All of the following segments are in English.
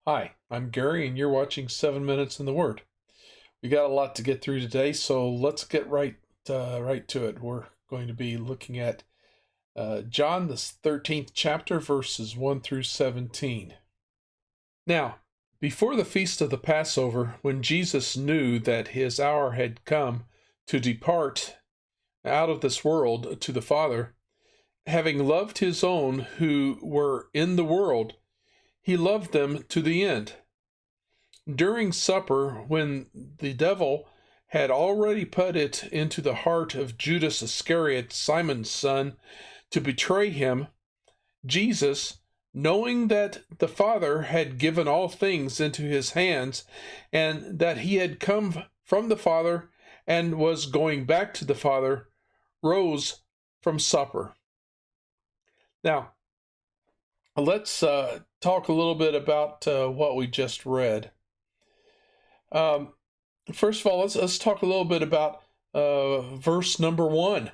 Hi, I'm Gary, and you're watching 7 Minutes in the Word. We got a lot to get through today, so let's get right to it. We're going to be looking at John, the 13th chapter, verses 1 through 17. Now, before the feast of the Passover, when Jesus knew that his hour had come to depart out of this world to the Father, having loved his own who were in the world, he loved them to the end. During supper, when the devil had already put it into the heart of Judas Iscariot, Simon's son, to betray him, Jesus, knowing that the Father had given all things into his hands, and that he had come from the Father and was going back to the Father, rose from supper. Now, let's talk a little bit about what we just read. Um, First of all, let's talk a little bit about verse number 1.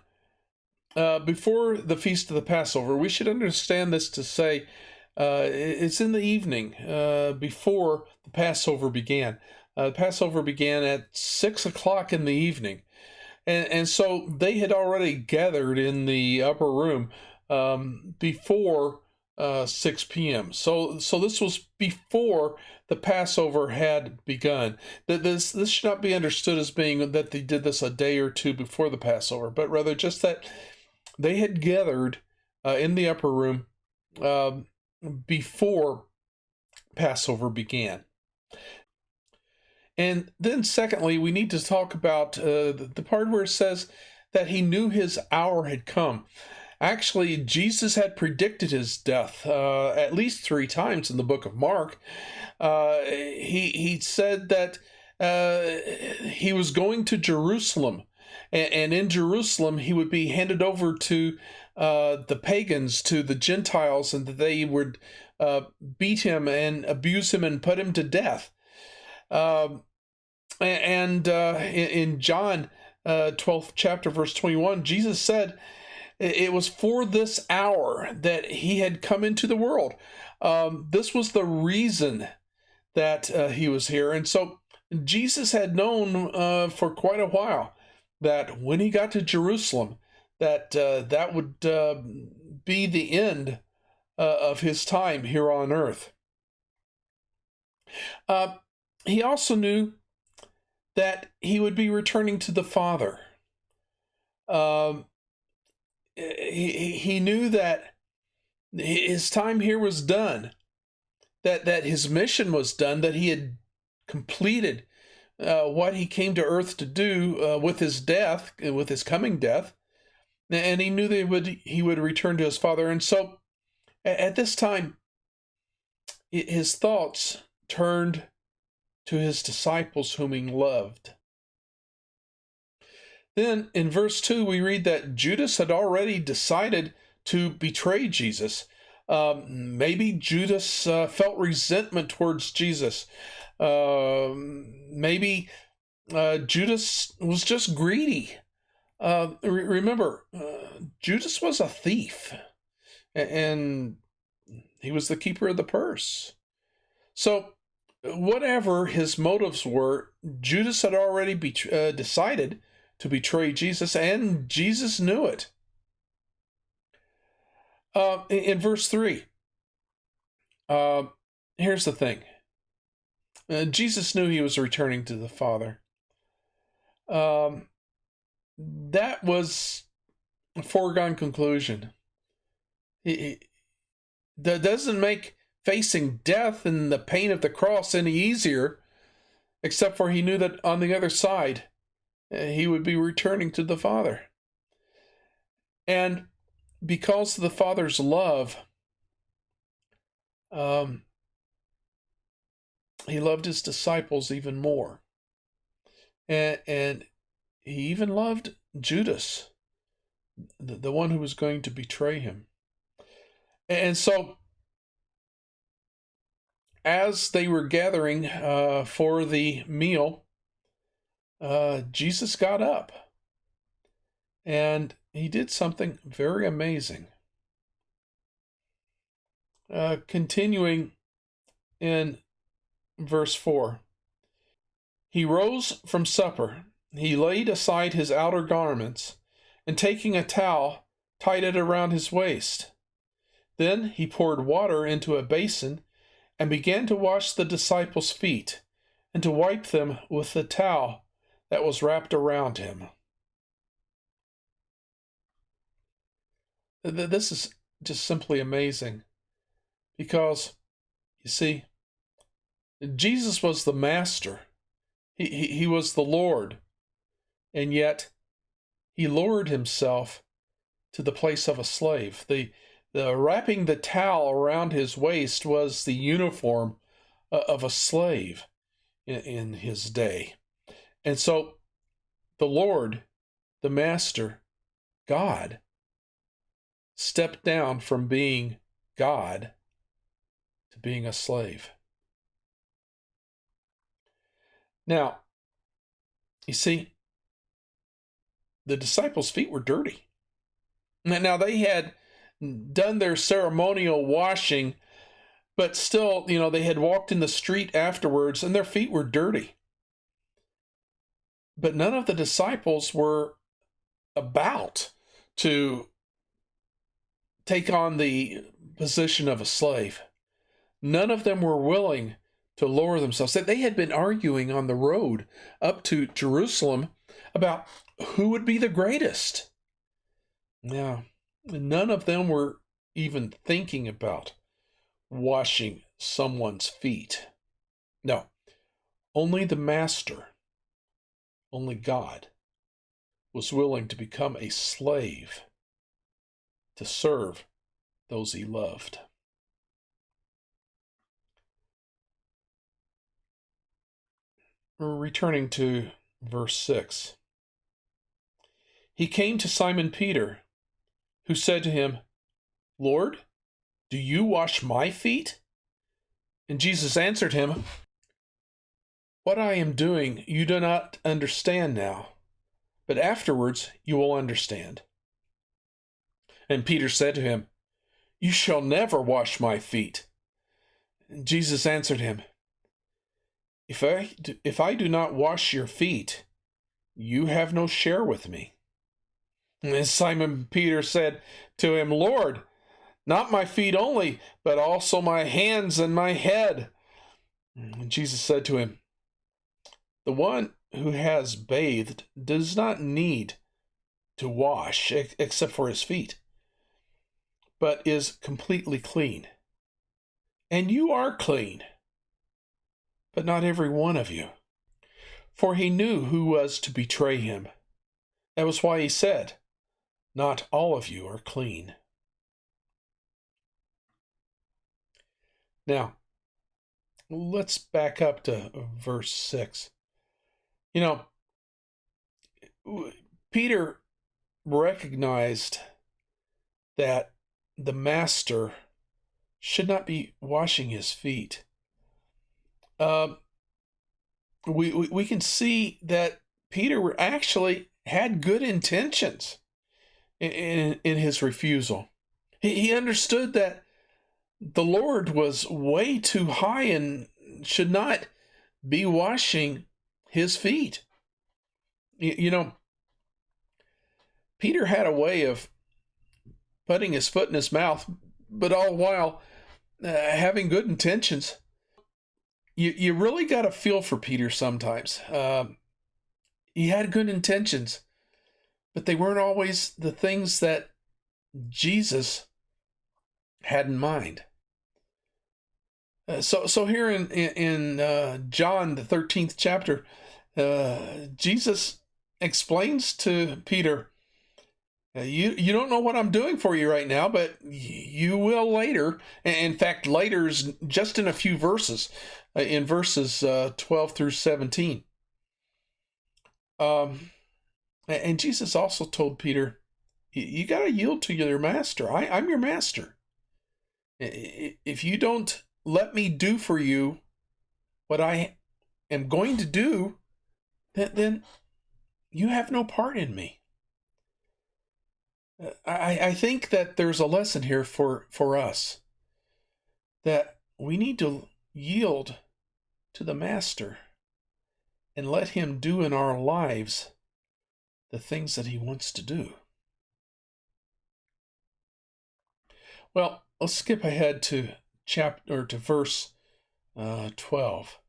Before the feast of the Passover, we should understand this to say it's in the evening before the Passover began. The Passover began at 6 o'clock in the evening. And so they had already gathered in the upper room before 6 p.m. So this was before the Passover had begun. That this should not be understood as being that they did this a day or two before the Passover, but rather just that they had gathered in the upper room before Passover began. And then, secondly, we need to talk about the part where it says that he knew his hour had come. Actually, Jesus had predicted his death at least 3 times in the book of Mark. He said that he was going to Jerusalem, and in Jerusalem he would be handed over to the pagans, to the Gentiles, and that they would beat him and abuse him and put him to death. In John 12th chapter, verse 21, Jesus said it was for this hour that he had come into the world. This was the reason that he was here. And so Jesus had known for quite a while that when he got to Jerusalem, that would be the end of his time here on earth. He also knew that he would be returning to the Father. He knew that his time here was done, that his mission was done, that he had completed what he came to earth to do with his death, with his coming death, and he knew that he would return to his Father. And so at this time, his thoughts turned to his disciples whom he loved. Then in verse 2, we read that Judas had already decided to betray Jesus. Maybe Judas felt resentment towards Jesus. Maybe Judas was just greedy. Remember, Judas was a thief, and he was the keeper of the purse. So whatever his motives were, Judas had already decided to betray Jesus, and Jesus knew it. In verse 3, here's the thing. Jesus knew he was returning to the Father. That was a foregone conclusion. That doesn't make facing death and the pain of the cross any easier, except for he knew that on the other side, he would be returning to the Father. And because of the Father's love, he loved his disciples even more. And he even loved Judas, the one who was going to betray him. And so, as they were gathering for the meal, Jesus got up, and he did something very amazing. Continuing in verse 4. He rose from supper. He laid aside his outer garments, and taking a towel, tied it around his waist. Then he poured water into a basin and began to wash the disciples' feet and to wipe them with the towel that was wrapped around him. This is just simply amazing because, you see, Jesus was the master. He was the Lord, and yet he lowered himself to the place of a slave. The wrapping the towel around his waist was the uniform of a slave in his day. And so the Lord, the Master, God, stepped down from being God to being a slave. Now, you see, the disciples' feet were dirty. Now, they had done their ceremonial washing, but still, they had walked in the street afterwards and their feet were dirty. But none of the disciples were about to take on the position of a slave. None of them were willing to lower themselves. They had been arguing on the road up to Jerusalem about who would be the greatest. Now, none of them were even thinking about washing someone's feet. No, only the Master, only God, was willing to become a slave to serve those he loved. Returning to verse 6. He came to Simon Peter, who said to him, Lord, do you wash my feet? And Jesus answered him, What I am doing you do not understand now, but afterwards you will understand. And Peter said to him, You shall never wash my feet. And Jesus answered him, If I do not wash your feet, you have no share with me. And Simon Peter said to him, Lord, not my feet only, but also my hands and my head. And Jesus said to him, The one who has bathed does not need to wash except for his feet, but is completely clean. And you are clean, but not every one of you. For he knew who was to betray him. That was why he said, Not all of you are clean. Now, let's back up to verse 6. Peter recognized that the Master should not be washing his feet. We can see that Peter actually had good intentions in his refusal. He understood that the Lord was way too high and should not be washing his feet. Peter had a way of putting his foot in his mouth, but all while having good intentions. You really got to feel for Peter sometimes. He had good intentions, but they weren't always the things that Jesus had in mind. So here in John, the 13th chapter, Jesus explains to Peter, you don't know what I'm doing for you right now, but you will later. In fact, later is just in a few verses, in verses 12 through 17. And Jesus also told Peter, you got to yield to your master. I'm your master. If you don't let me do for you what I am going to do, then you have no part in me. I think that there's a lesson here for us, that we need to yield to the Master and let him do in our lives the things that he wants to do. Well, let's skip ahead to verse 12.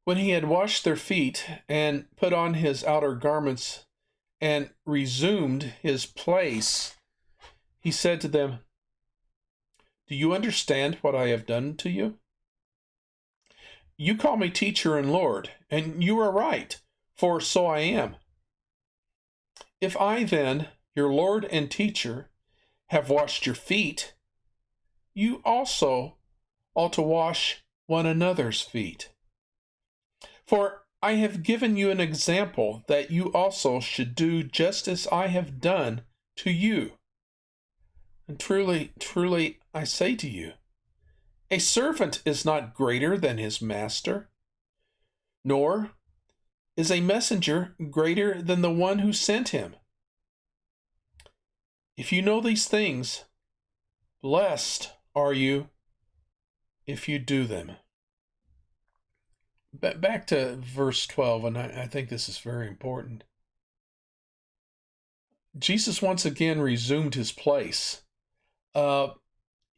When he had washed their feet and put on his outer garments and resumed his place, he said to them, "Do you understand what I have done to you? You call me teacher and Lord, and you are right, for so I am. If I then, your Lord and teacher, have washed your feet, you also ought to wash one another's feet. For I have given you an example that you also should do just as I have done to you. And truly, truly, I say to you, a servant is not greater than his master, nor is a messenger greater than the one who sent him. If you know these things, blessed are you if you do them." Back to verse 12, and I think this is very important. Jesus once again resumed his place.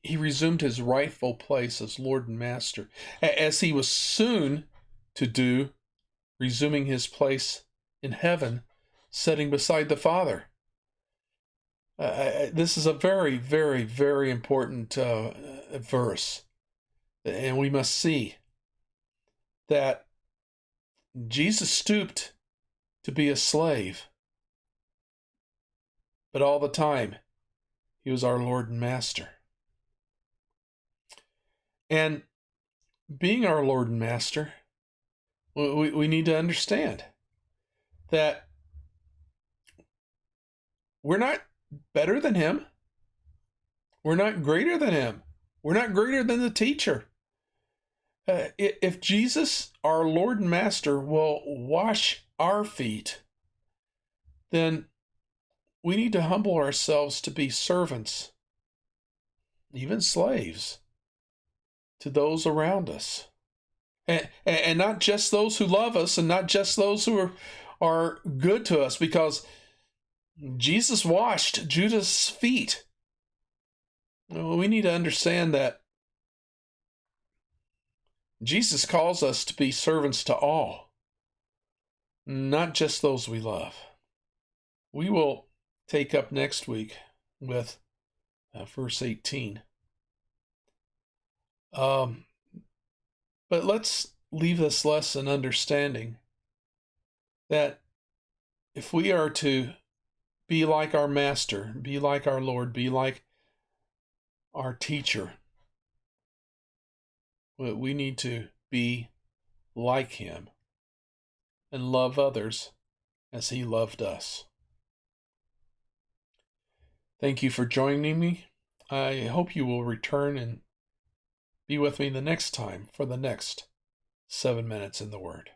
He resumed his rightful place as Lord and Master, as he was soon to do, resuming his place in heaven, sitting beside the Father. This is a very, very, very important verse, and we must see that Jesus stooped to be a slave, but all the time he was our Lord and Master. And being our Lord and Master, we need to understand that we're not better than him. We're not greater than him. We're not greater than the teacher. If Jesus, our Lord and Master, will wash our feet, then we need to humble ourselves to be servants, even slaves, to those around us. And not just those who love us, and not just those who are good to us, because Jesus washed Judas' feet. We need to understand that Jesus calls us to be servants to all, not just those we love. We will take up next week with verse 18. But let's leave this lesson understanding that if we are to be like our Master, be like our Lord, be like our teacher, we need to be like him and love others as he loved us. Thank you for joining me. I hope you will return and be with me the next time for the next 7 minutes in the Word.